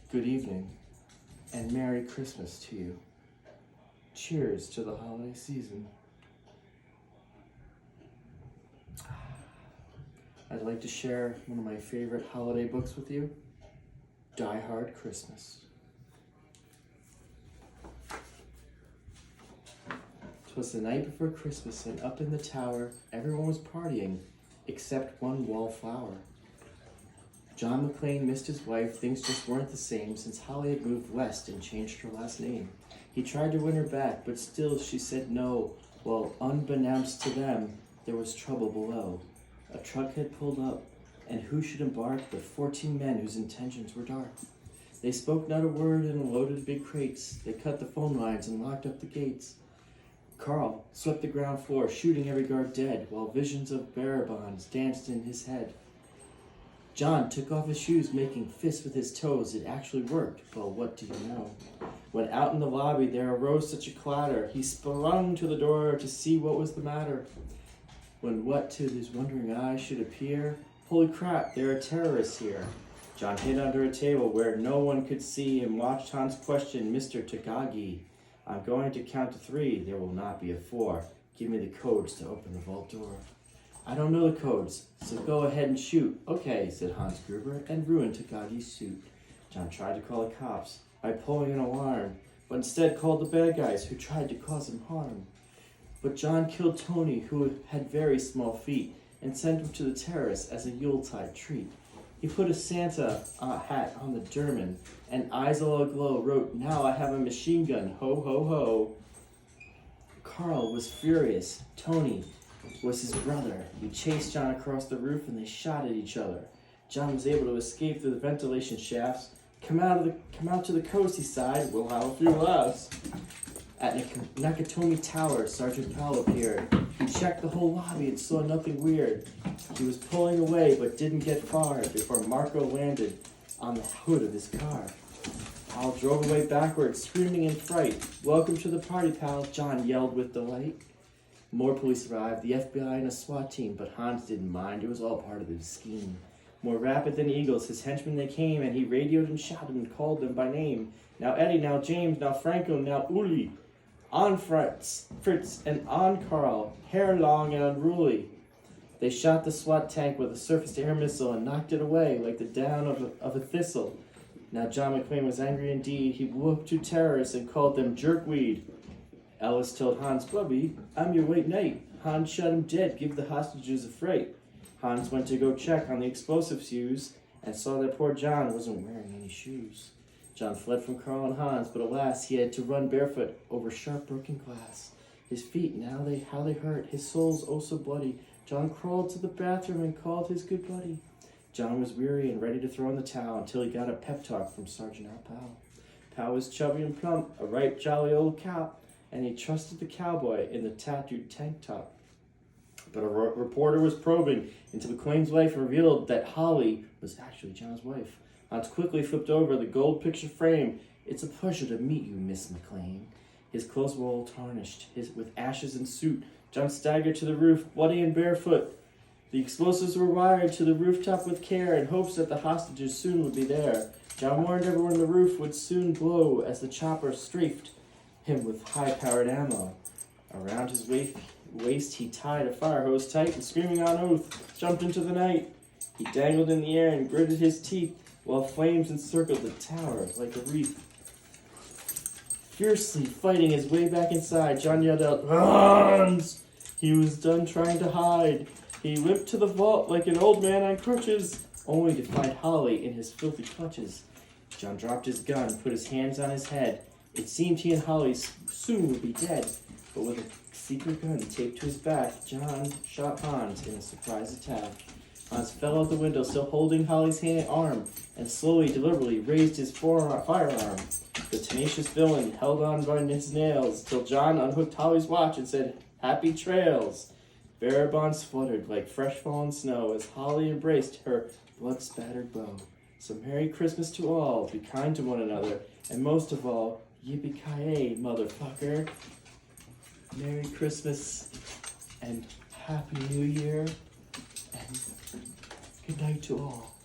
good evening, and Merry Christmas to you. Cheers to the holiday season. I'd like to share one of my favorite holiday books with you, Die Hard Christmas. 'Twas the night before Christmas, and up in the tower, everyone was partying, except one wallflower. John McClane missed his wife. Things just weren't the same since Holly had moved west and changed her last name. He tried to win her back, but still she said no. Well, unbeknownst to them, there was trouble below. A truck had pulled up, and who should embark but 14 men whose intentions were dark. They spoke not a word and unloaded big crates. They cut the phone lines and locked up the gates. Carl swept the ground floor, shooting every guard dead, while visions of bearer bonds danced in his head. John took off his shoes, making fists with his toes. It actually worked. Well, what do you know? When out in the lobby there arose such a clatter, he sprung to the door to see what was the matter. When what to his wondering eyes should appear, holy crap, there are terrorists here. John hid under a table where no one could see and watched Hans question Mr. Takagi. I'm going to count to 3. There will not be a 4. Give me the codes to open the vault door. I don't know the codes, so go ahead and shoot. Okay, said Hans Gruber, and ruined Takagi's suit. John tried to call the cops by pulling an alarm, but instead called the bad guys who tried to cause him harm. But John killed Tony, who had very small feet, and sent him to the terrace as a Yuletide treat. He put a Santa hat on the German, and eyes all aglow wrote, "Now I have a machine gun, ho ho ho." Carl was furious. Tony was his brother. He chased John across the roof and they shot at each other. John was able to escape through the ventilation shafts. Come out to the coast, he sighed. We'll have a few laughs. At Nakatomi Tower, Sergeant Powell appeared. He checked the whole lobby and saw nothing weird. He was pulling away but didn't get far before Marco landed on the hood of his car. Powell drove away backwards, screaming in fright. Welcome to the party, pal, John yelled with delight. More police arrived, the FBI and a SWAT team, but Hans didn't mind. It was all part of the scheme. More rapid than eagles, his henchmen they came, and he radioed and shouted and called them by name. Now Eddie, now James, now Franco, now Uli. On Fritz, and on Carl, hair long and unruly. They shot the SWAT tank with a surface-to-air missile and knocked it away like the down of a thistle. Now John McClane was angry indeed. He whooped 2 terrorists and called them jerkweed. Ellis told Hans, "Bubby, I'm your white knight." Hans shot him dead, give the hostages a fright. Hans went to go check on the explosives used and saw that poor John wasn't wearing any shoes. John fled from Carl and Hans, but alas, he had to run barefoot over sharp broken glass. His feet, how they hurt, his soul's oh so bloody. John crawled to the bathroom and called his good buddy. John was weary and ready to throw in the towel until he got a pep talk from Sergeant Al Powell. Powell was chubby and plump, a right jolly old cop, and he trusted the cowboy in the tattooed tank top. But a reporter was probing into McClane's life and revealed that Holly was actually John's wife. Hans quickly flipped over the gold picture frame. "It's a pleasure to meet you, Miss McClane." His clothes were all tarnished, with ashes and soot. John staggered to the roof, bloody and barefoot. The explosives were wired to the rooftop with care in hopes that the hostages soon would be there. John warned everyone the roof would soon blow as the chopper strafed him with high-powered ammo. Around his waist he tied a fire hose tight and, screaming on oath, jumped into the night. He dangled in the air and gritted his teeth while flames encircled the tower like a wreath. Fiercely fighting his way back inside, John yelled out, "Hans!" He was done trying to hide. He limped to the vault like an old man on crutches, only to find Holly in his filthy clutches. John dropped his gun, put his hands on his head. It seemed he and Holly soon would be dead, but with a secret gun taped to his back, John shot Hans in a surprise attack. Hans fell out the window, still holding Holly's arm, and slowly, deliberately raised his firearm. The tenacious villain held on by his nails till John unhooked Holly's watch and said, "Happy trails." Bearer bonds fluttered like fresh fallen snow as Holly embraced her blood-spattered bow. So Merry Christmas to all, be kind to one another, and most of all, yippee-ki-yay, motherfucker. Merry Christmas and Happy New Year, and good night to all.